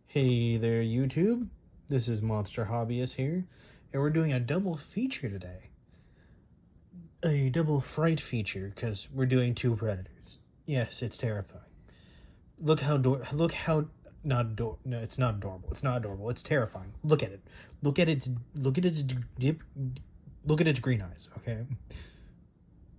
Hey there, YouTube. This is Monster Hobbyist here, and we're doing a double feature today. A double fright feature, because we're doing two predators. Yes, it's terrifying. Look how no, it's not adorable. It's not adorable. It's terrifying. Look at it. Look at its dip. Look at its green eyes. Okay,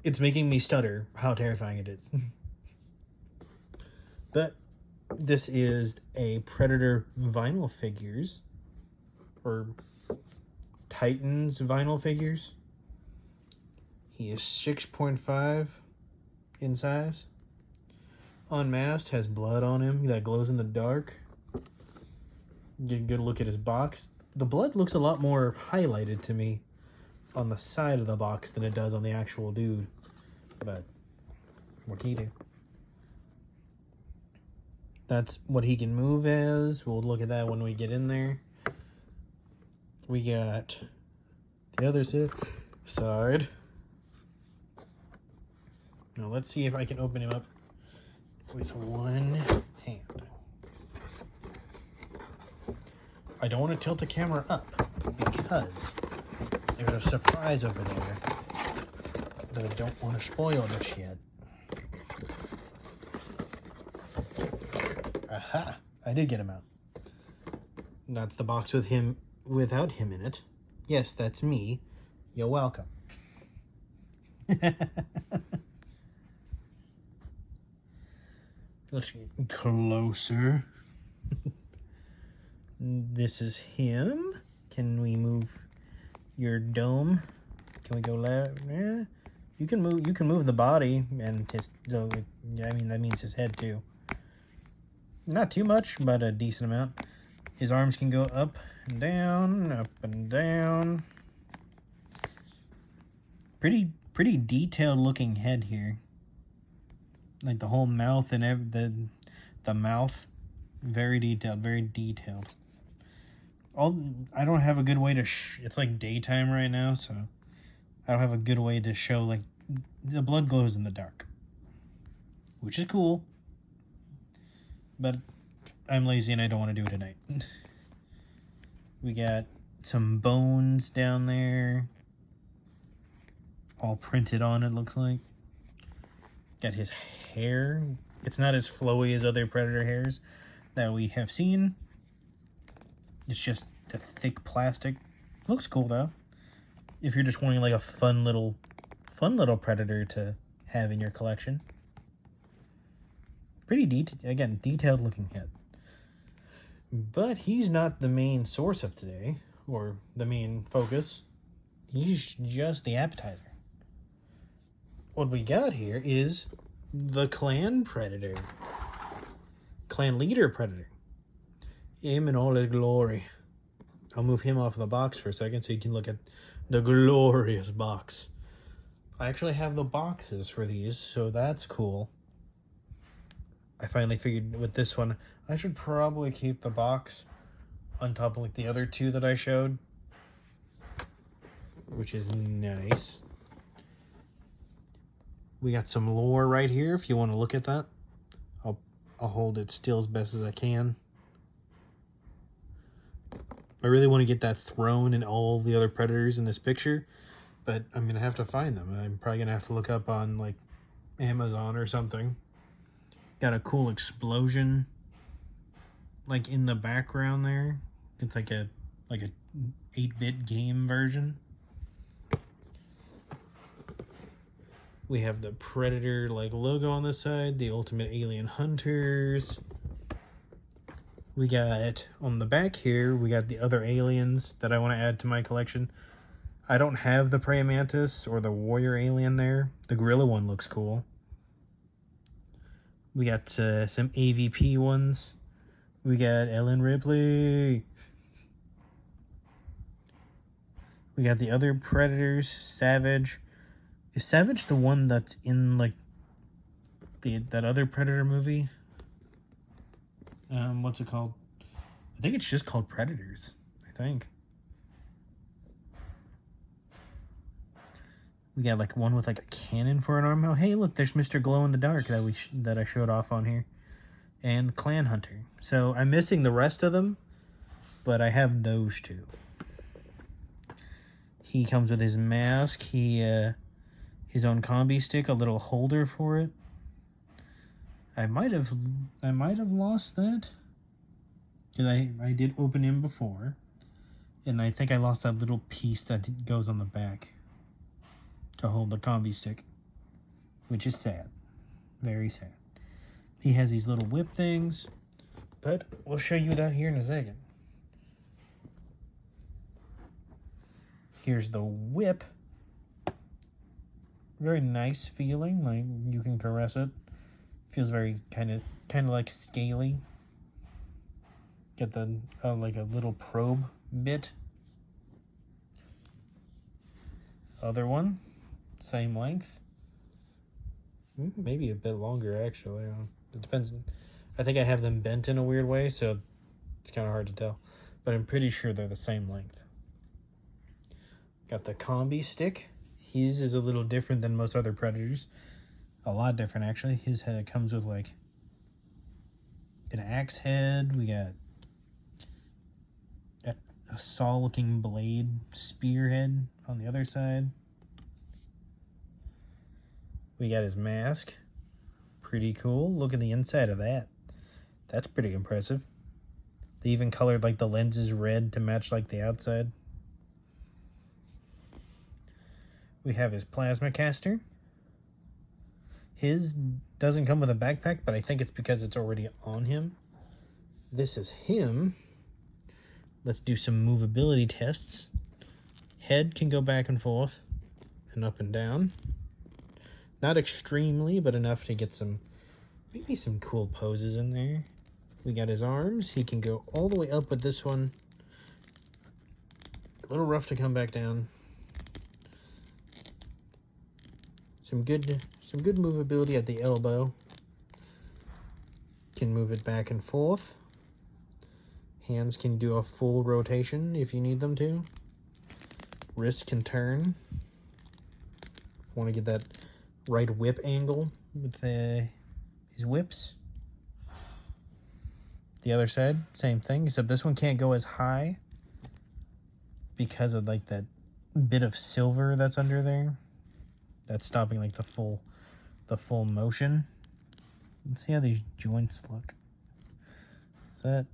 it's making me stutter. How terrifying it is. But this is a Predator vinyl figures, or Titans vinyl figures. He is 6.5 in size. Unmasked, has blood on him that glows in the dark. Get a good look at his box. The blood looks a lot more highlighted to me on the side of the box than it does on the actual dude. But what can you do? That's what he can move as. We'll look at that when we get in there. We got the other side. Now let's see if I can open him up with one hand. I don't want to tilt the camera up because there's a surprise over there that I don't want to spoil this yet. Aha! I did get him out. That's the box with him, without him in it. Yes, that's me. You're welcome. Let's get closer. This is him. Can we move your dome? Can we go left? Yeah. You can move the body and his. I mean, that means his head too. Not too much, but a decent amount. His arms can go up and down, up and down. Pretty detailed looking head here. Like the whole mouth and the mouth, very detailed. I don't have a good way to it's like daytime right now, so I don't have a good way to show, like, the blood glows in the dark, which is cool, but I'm lazy and I don't want to do it at night. We got some bones down there, all printed on, it looks like. Got his hair. It's not as flowy as other Predator hairs that we have seen. It's just the thick plastic. Looks cool though. If you're just wanting like a fun little Predator to have in your collection. Pretty detailed looking head. But he's not the main source of today, or the main focus. He's just the appetizer. What we got here is the Clan Predator. Clan Leader Predator. Him in all his glory. I'll move him off of the box for a second so you can look at the glorious box. I actually have the boxes for these, so that's cool. I finally figured with this one, I should probably keep the box on top of like the other two that I showed, which is nice. We got some lore right here if you want to look at that. I'll hold it still as best as I can. I really want to get that throne and all the other Predators in this picture, but I'm going to have to find them. I'm probably going to have to look up on like Amazon or something. Got a cool explosion like in the background there. It's like a 8-bit game version. We have the Predator like logo on this side, the Ultimate Alien Hunters. We got on the back here, we got the other aliens that I want to add to my collection. I don't have the Praying Mantis or the Warrior Alien there. The Gorilla one looks cool. We got some AVP ones. We got Ellen Ripley. We got the other Predators, Savage. Is Savage the one that's in like that other Predator movie? What's it called? I think it's just called Predators. I think. We got like one with like a cannon for an arm. Oh, hey, look, there's Mr. Glow in the Dark that I showed off on here. and Clan Hunter. So I'm missing the rest of them, but I have those two. He comes with his mask, his own combi stick, a little holder for it. I might have lost that, because I did open him before, and I think I lost that little piece that goes on the back to hold the combi stick, which is sad, very sad. He has these little whip things, but we'll show you that here in a second. Here's the whip. Very nice feeling, like you can caress it. Feels very kind of like scaly. Get the like a little probe bit. Other one, same length. Maybe a bit longer actually. It depends. I think I have them bent in a weird way, so it's kind of hard to tell. But I'm pretty sure they're the same length. Got the combi stick. His is a little different than most other Predators. A lot different, actually. His head comes with, like, an axe head. We got a saw-looking blade spearhead on the other side. We got his mask. Pretty cool. Look at the inside of that. That's pretty impressive. They even colored, like, the lenses red to match, like, the outside. We have his plasma caster. His doesn't come with a backpack, but I think it's because it's already on him. This is him. Let's do some movability tests. Head can go back and forth and up and down. Not extremely, but enough to get some, maybe some cool poses in there. We got his arms. He can go all the way up with this one. A little rough to come back down. Some good movability at the elbow. Can move it back and forth. Hands can do a full rotation if you need them to. Wrist can turn. If you want to get that right whip angle with his whips. The other side, same thing, except this one can't go as high because of like that bit of silver that's under there. That's stopping like the full motion. Let's see how these joints look. Is that,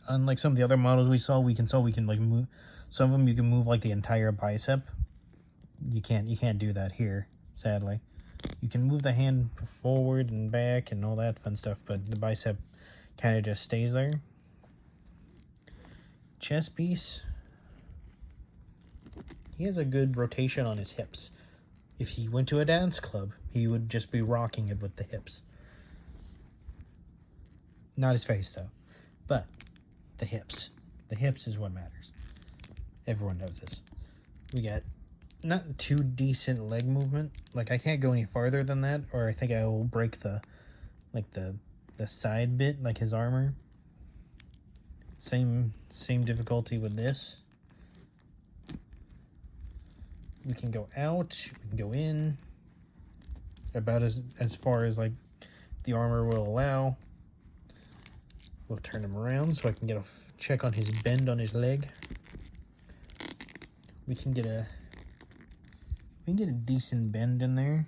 unlike some of the other models we can like move some of them. You can move like the entire bicep. You can't do that here, sadly. You can move the hand forward and back and all that fun stuff, but the bicep kind of just stays there. Chest piece. He has a good rotation on his hips. If he went to a dance club, he would just be rocking it with the hips. Not his face, though. But the hips. The hips is what matters. Everyone knows this. We got not too decent leg movement. Like, I can't go any farther than that, or I think I will break the side bit, like his armor. Same difficulty with this. We can go out, we can go in, about as far as like the armor will allow. We'll turn him around so I can get a check on his bend on his leg. We can get a decent bend in there.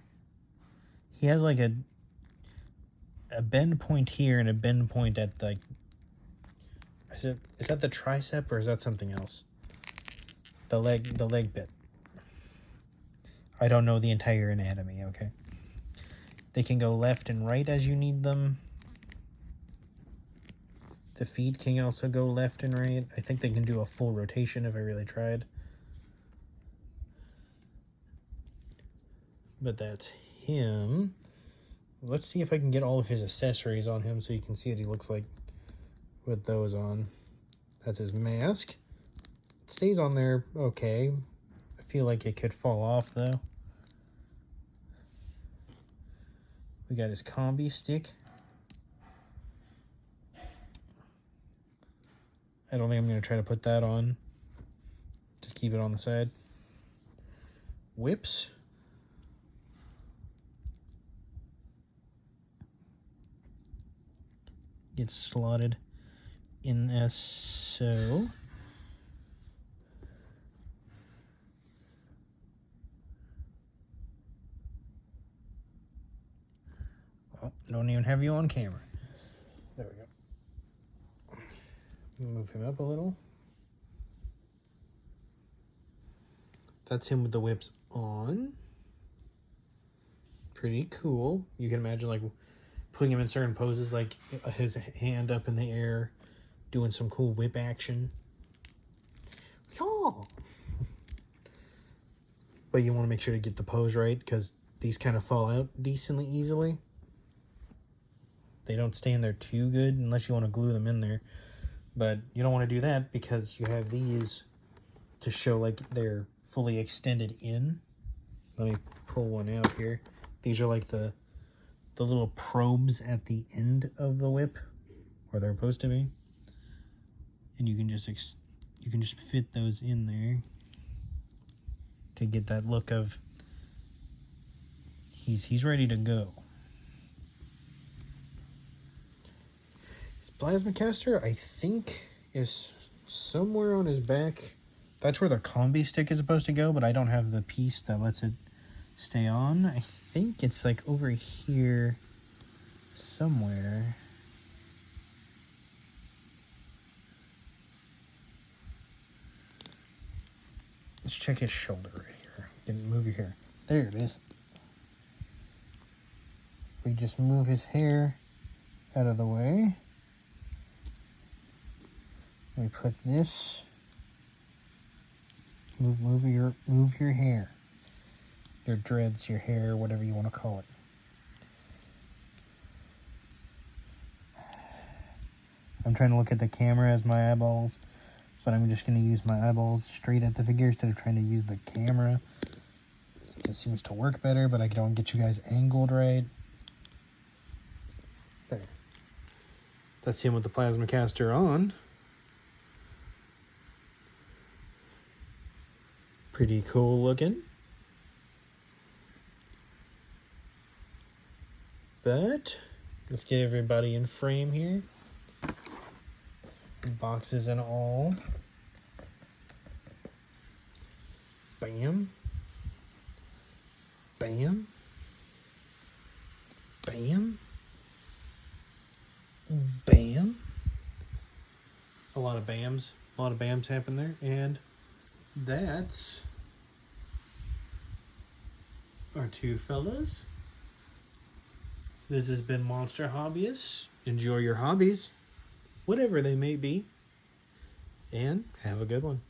He has like a bend point here and a bend point at like, is that the tricep or is that something else? The leg bit. I don't know the entire anatomy, okay? They can go left and right as you need them. The feet can also go left and right. I think they can do a full rotation if I really tried. But that's him. Let's see if I can get all of his accessories on him so you can see what he looks like with those on. That's his mask. It stays on there okay. I feel like it could fall off though. We got his combi stick. I don't think I'm going to try to put that on. Just keep it on the side. Whips. gets slotted in as so. Oh, don't even have you on camera. There we go. Move him up a little. That's him with the whips on. Pretty cool. You can imagine like putting him in certain poses, like his hand up in the air, doing some cool whip action. Oh. But you want to make sure to get the pose right, because these kind of fall out decently easily. They don't stay in there too good unless you want to glue them in there. But you don't want to do that because you have these to show like they're fully extended in. Let me pull one out here. These are like the little probes at the end of the whip, where they're supposed to be. And you can just fit those in there to get that look of he's ready to go. His plasma caster, I think, is somewhere on his back. That's where the combi stick is supposed to go, but I don't have the piece that lets it stay on. I think it's like over here somewhere. Let's check his shoulder right here. Then move your hair. There it is. If we just move his hair out of the way, we put this. Move your hair. Your dreads, your hair, whatever you want to call it. I'm trying to look at the camera as my eyeballs, but I'm just going to use my eyeballs straight at the figure instead of trying to use the camera. It seems to work better, but I don't get you guys angled right. There. That's him with the plasma caster on. Pretty cool looking. But let's get everybody in frame here. Boxes and all. Bam. Bam. Bam. Bam. A lot of bams. A lot of bams happen there. And that's our two fellas. This has been Monster Hobbyists. Enjoy your hobbies, whatever they may be, and have a good one.